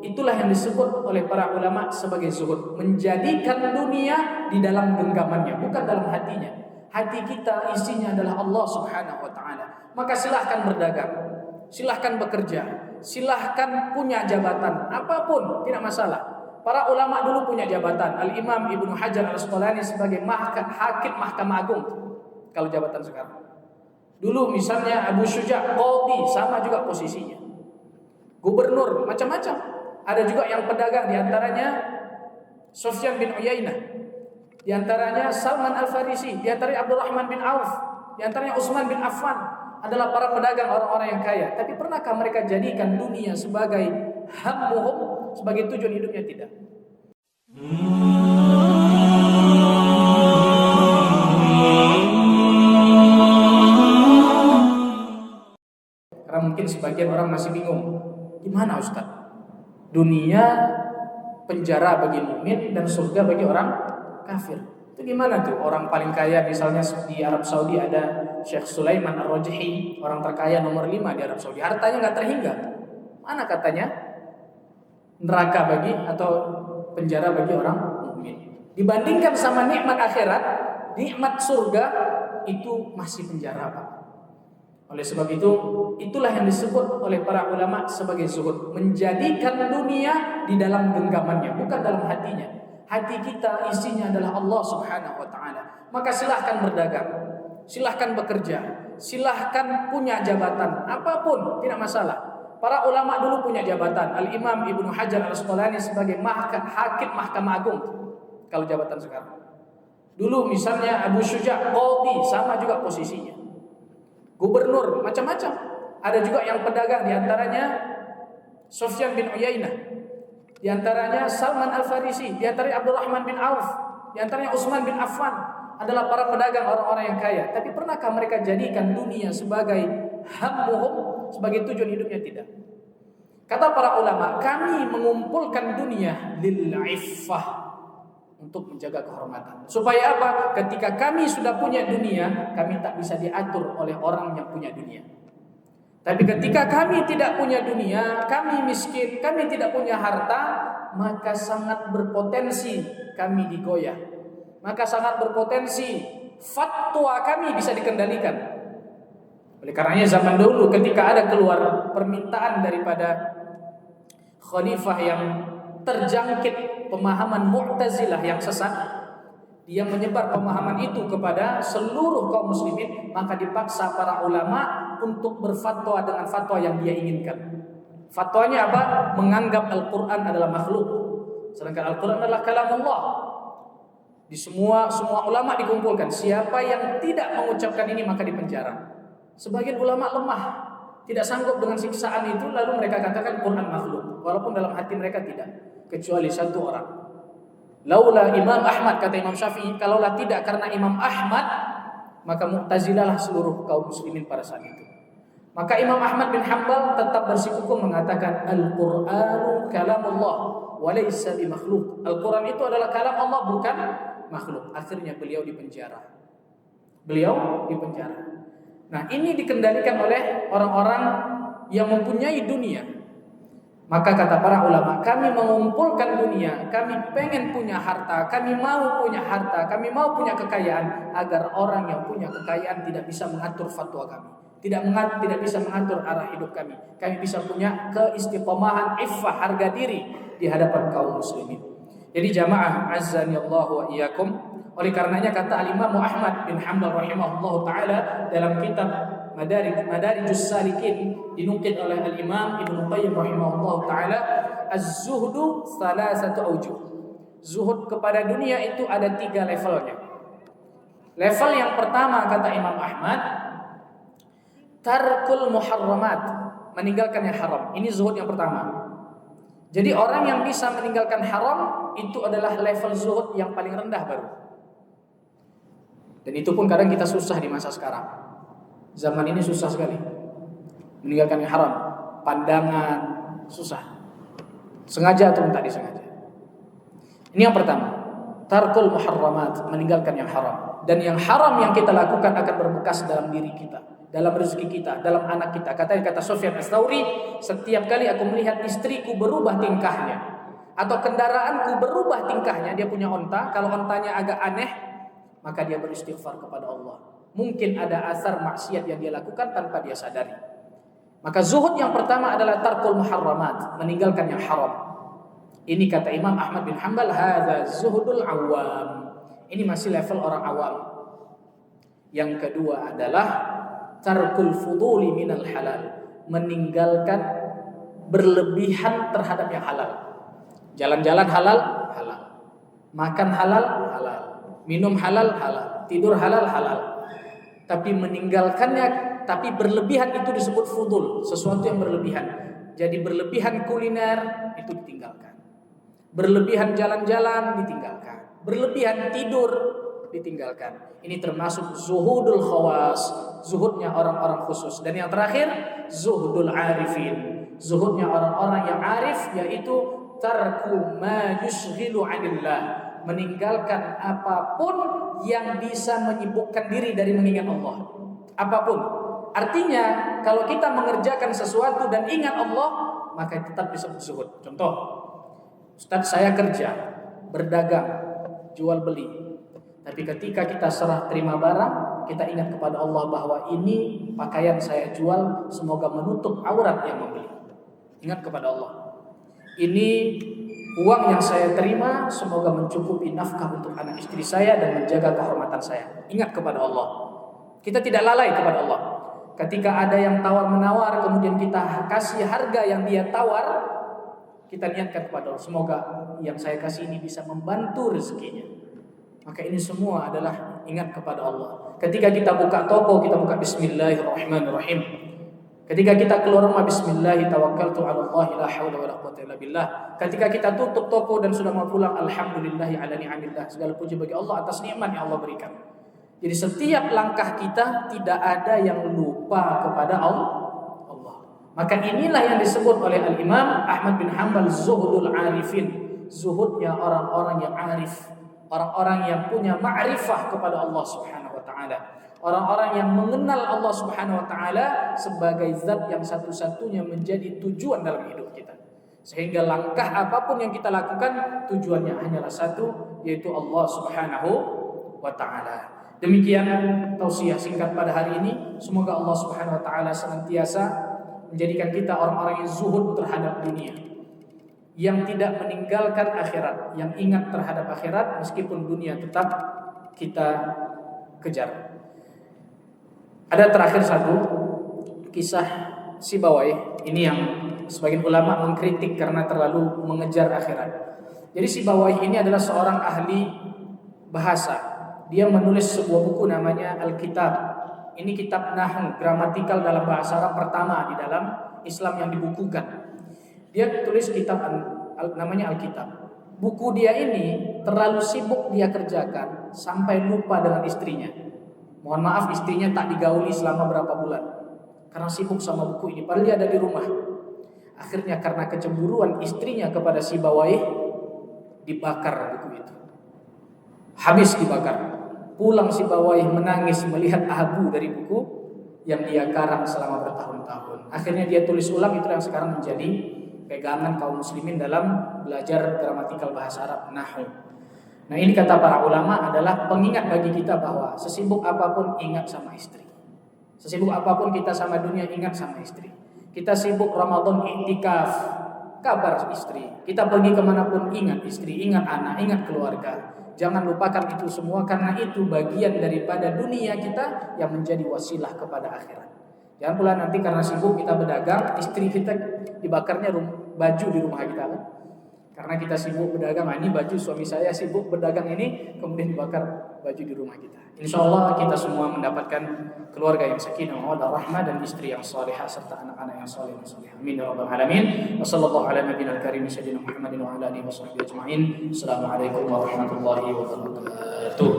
Itulah yang disebut oleh para ulama sebagai zuhud, menjadikan dunia di dalam genggamannya, bukan dalam hatinya. Hati kita isinya adalah Allah Subhanahu wa taala. Maka silahkan berdagang, silahkan bekerja, silahkan punya jabatan apapun, tidak masalah. Para ulama dulu punya jabatan. Al-Imam Ibnu Hajar Al-Asqalani sebagai hakim Mahkamah Agung, kalau jabatan sekarang. Dulu misalnya Abu Syuja' qadhi, sama juga posisinya. Gubernur, macam-macam. Ada juga yang pedagang, diantaranya Sufyan bin Uyainah, diantaranya Salman Al-Farisi, diantaranya Abdurrahman bin Auf, diantaranya Utsman bin Affan, adalah para pedagang, orang-orang yang kaya. Tapi pernahkah mereka jadikan dunia sebagai hammuhum, sebagai tujuan hidupnya? Tidak. Karena mungkin sebagian orang masih bingung, gimana Ustaz? Dunia penjara bagi mukmin dan surga bagi orang kafir. Itu gimana tuh? Orang paling kaya misalnya di Arab Saudi ada Syekh Sulaiman Ar-Rajhi, orang terkaya nomor 5 di Arab Saudi. Hartanya nggak terhingga. Mana katanya neraka bagi atau penjara bagi orang mukmin? Dibandingkan sama nikmat akhirat, nikmat surga itu masih penjara, Pak. Oleh sebab itu, itulah yang disebut oleh para ulama sebagai zuhud, menjadikan dunia di dalam genggamannya, bukan dalam hatinya. Hati kita isinya adalah Allah Subhanahu wa taala. Maka silahkan berdagang, silahkan bekerja, silahkan punya jabatan apapun, tidak masalah. Para ulama dulu punya jabatan. Al-Imam Ibnu Hajar Al-Asqalani sebagai hakim Mahkamah Agung, kalau jabatan sekarang. Dulu misalnya Abu Syuja' qadhi, sama juga posisinya. Gubernur, macam-macam. Ada juga yang pedagang, diantaranya Sufyan bin Uyainah, diantaranya Salman Al-Farisi, diantaranya Abdurrahman bin Auf, diantaranya Utsman bin Affan, adalah para pedagang, orang-orang yang kaya. Tapi pernahkah mereka jadikan dunia sebagai hammuhum, sebagai tujuan hidupnya? Tidak. Kata para ulama, kami mengumpulkan dunia lil iffah, untuk menjaga kehormatan. Supaya apa? Ketika kami sudah punya dunia, kami tak bisa diatur oleh orang yang punya dunia. Tapi ketika kami tidak punya dunia, kami miskin, kami tidak punya harta, maka sangat berpotensi kami digoyah. Maka sangat berpotensi fatwa kami bisa dikendalikan. Oleh karenanya zaman dulu ketika ada keluar permintaan daripada khalifah yang terjangkit pemahaman Mu'tazilah yang sesat, dia menyebar pemahaman itu kepada seluruh kaum muslimin, maka dipaksa para ulama untuk berfatwa dengan fatwa yang dia inginkan. Fatwanya apa? Menganggap Al-Quran adalah makhluk, sedangkan Al-Quran adalah kalamullah. Di semua ulama dikumpulkan. Siapa yang tidak mengucapkan ini maka dipenjara. Sebagian ulama lemah, tidak sanggup dengan siksaan itu, lalu mereka katakan Quran makhluk, walaupun dalam hati mereka tidak. Kecuali satu orang. Laula Imam Ahmad, kata Imam Syafi'i, kalaulah tidak karena Imam Ahmad, maka Mu'tazilah seluruh kaum muslimin pada saat itu. Maka Imam Ahmad bin Hanbal tetap bersikukuh mengatakan Al-Qur'anu kalamullah wa laysa bimakhluk. Al-Quran itu adalah kalam Allah, bukan makhluk. Akhirnya beliau dipenjara. Nah, ini dikendalikan oleh orang-orang yang mempunyai dunia. Maka kata para ulama, kami mengumpulkan dunia, kami pengen punya harta, kami mau punya harta, kami mau punya kekayaan, agar orang yang punya kekayaan tidak bisa mengatur fatwa kami, tidak bisa mengatur arah hidup kami. Kami bisa punya keistiqomahan, iffah, harga diri di hadapan kaum muslimin. Jadi jamaah azzani Allah wa iyyakum. Oleh karenanya kata Al-Imam Ahmad bin Hanbal rahimahullahu taala dalam kitab Madarijus Salikin, dinukil oleh Al-Imam Ibnu Qayyim rahimahullahu taala, az-zuhdu salasatu aujuh. Zuhud kepada dunia itu ada 3 levelnya. Level yang pertama kata Imam Ahmad, tarkul muharramat, meninggalkan yang haram. Ini zuhud yang pertama. Jadi orang yang bisa meninggalkan haram itu adalah level zuhud yang paling rendah baru. Dan itu pun kadang kita susah di masa sekarang. Zaman ini susah sekali meninggalkan yang haram. Pandangan susah, sengaja atau tak disengaja. Ini yang pertama, tarkul muharramat, meninggalkan yang haram. Dan yang haram yang kita lakukan akan berbekas dalam diri kita. dalam rezeki kita, dalam anak kita. Kata Sufyan Ats-Tsauri, setiap kali aku melihat istriku berubah tingkahnya atau kendaraanku berubah tingkahnya, dia punya onta, kalau ontanya agak aneh, maka dia beristighfar kepada Allah. Mungkin ada asar maksiat yang dia lakukan tanpa dia sadari. Maka zuhud yang pertama adalah tarkul muharramat, meninggalkan yang haram. Ini kata Imam Ahmad bin Hanbal, hadza zuhudul awam. Ini masih level orang awam. Yang kedua adalah tarkul fuduli minal halal, meninggalkan berlebihan terhadap yang halal. Jalan-jalan halal, halal. Makan halal, halal. Minum halal, halal. Tidur halal, halal. Tapi meninggalkannya, tapi berlebihan itu disebut fudul, sesuatu yang berlebihan. Jadi berlebihan kuliner itu ditinggalkan. Berlebihan jalan-jalan ditinggalkan. Berlebihan tidur ditinggalkan. Ini termasuk zuhudul khawas, zuhudnya orang-orang khusus. Dan yang terakhir, zuhudul arifin, zuhudnya orang-orang yang arif, yaitu tarku ma yushghilu 'anillah, meninggalkan apapun yang bisa menyibukkan diri dari mengingat Allah. Apapun. Artinya, kalau kita mengerjakan sesuatu dan ingat Allah, maka tetap disebut zuhud. Contoh, Ustaz, saya kerja, berdagang, jual beli. Tapi ketika kita serah terima barang, kita ingat kepada Allah bahwa ini pakaian saya jual, semoga menutup aurat yang membeli. Ingat kepada Allah. Ini uang yang saya terima, semoga mencukupi nafkah untuk anak istri saya dan menjaga kehormatan saya. Ingat kepada Allah. Kita tidak lalai kepada Allah. Ketika ada yang tawar-menawar, kemudian kita kasih harga yang dia tawar, kita niatkan kepada Allah, semoga yang saya kasih ini bisa membantu rezekinya. Maka ini semua adalah ingat kepada Allah. Ketika kita buka toko, kita buka bismillahirrahmanirrahim. Ketika kita keluar rumah, bismillah tawakkaltu 'ala Allah la haula wala quwwata illa billah. Ketika kita tutup toko dan sudah mau pulang, alhamdulillahi 'ala ni'amillah. Segala puji bagi Allah atas nikmat yang Allah berikan. Jadi setiap langkah kita tidak ada yang lupa kepada Allah. Maka inilah yang disebut oleh Al-Imam Ahmad bin Hanbal zuhudul arifin, zuhudnya orang-orang yang arif, orang-orang yang punya ma'rifah kepada Allah Subhanahu wa taala, orang-orang yang mengenal Allah Subhanahu wa taala sebagai zat yang satu-satunya menjadi tujuan dalam hidup kita. Sehingga langkah apapun yang kita lakukan tujuannya hanyalah satu, yaitu Allah Subhanahu wa taala. Demikian tausiah singkat pada hari ini. Semoga Allah Subhanahu wa taala senantiasa menjadikan kita orang-orang yang zuhud terhadap dunia, yang tidak meninggalkan akhirat, yang ingat terhadap akhirat meskipun dunia tetap kita kejar. Ada terakhir satu kisah Sibawayh, ini yang sebagian ulama mengkritik karena terlalu mengejar akhirat. Jadi Sibawayh ini adalah seorang ahli bahasa. Dia menulis sebuah buku namanya Al-Kitab. Ini kitab nahwu, gramatikal dalam bahasa Arab pertama di dalam Islam yang dibukukan. Dia tulis kitab namanya Alkitab. Buku dia ini terlalu sibuk dia kerjakan sampai lupa dengan istrinya. Mohon maaf, istrinya tak digauli selama berapa bulan karena sibuk sama buku ini. Padahal dia ada di rumah. Akhirnya karena kecemburuan istrinya kepada Sibawayh, dibakar buku itu. Habis dibakar. Pulang Sibawayh menangis melihat abu dari buku yang dia karang selama bertahun-tahun. Akhirnya dia tulis ulang, itu yang sekarang menjadi pegangan kaum muslimin dalam belajar gramatikal bahasa Arab, nahwu. Nah, ini kata para ulama adalah pengingat bagi kita bahwa sesibuk apapun ingat sama istri. Sesibuk apapun kita sama dunia, ingat sama istri. Kita sibuk Ramadan iktikaf, kabar istri. Kita pergi kemanapun ingat istri, ingat anak, ingat keluarga. Jangan lupakan itu semua, karena itu bagian daripada dunia kita yang menjadi wasilah kepada akhirat. Jangan pula nanti karena sibuk kita berdagang, istri kita dibakarnya baju di rumah kita kan? Karena kita sibuk berdagang, ini baju suami saya sibuk berdagang ini, kemudian dibakar baju di rumah kita. Insya Allah kita semua mendapatkan keluarga yang sakinah mawaddah rahmah dan istri yang salihah serta anak-anak yang saleh dan salihah. Amin ya rabbal alamin. Wassallallahu ala nabiyina al-karim sayyidina Muhammadin wa ala alihi washabbihi ajma'in. Assalamualaikum warahmatullahi wabarakatuh.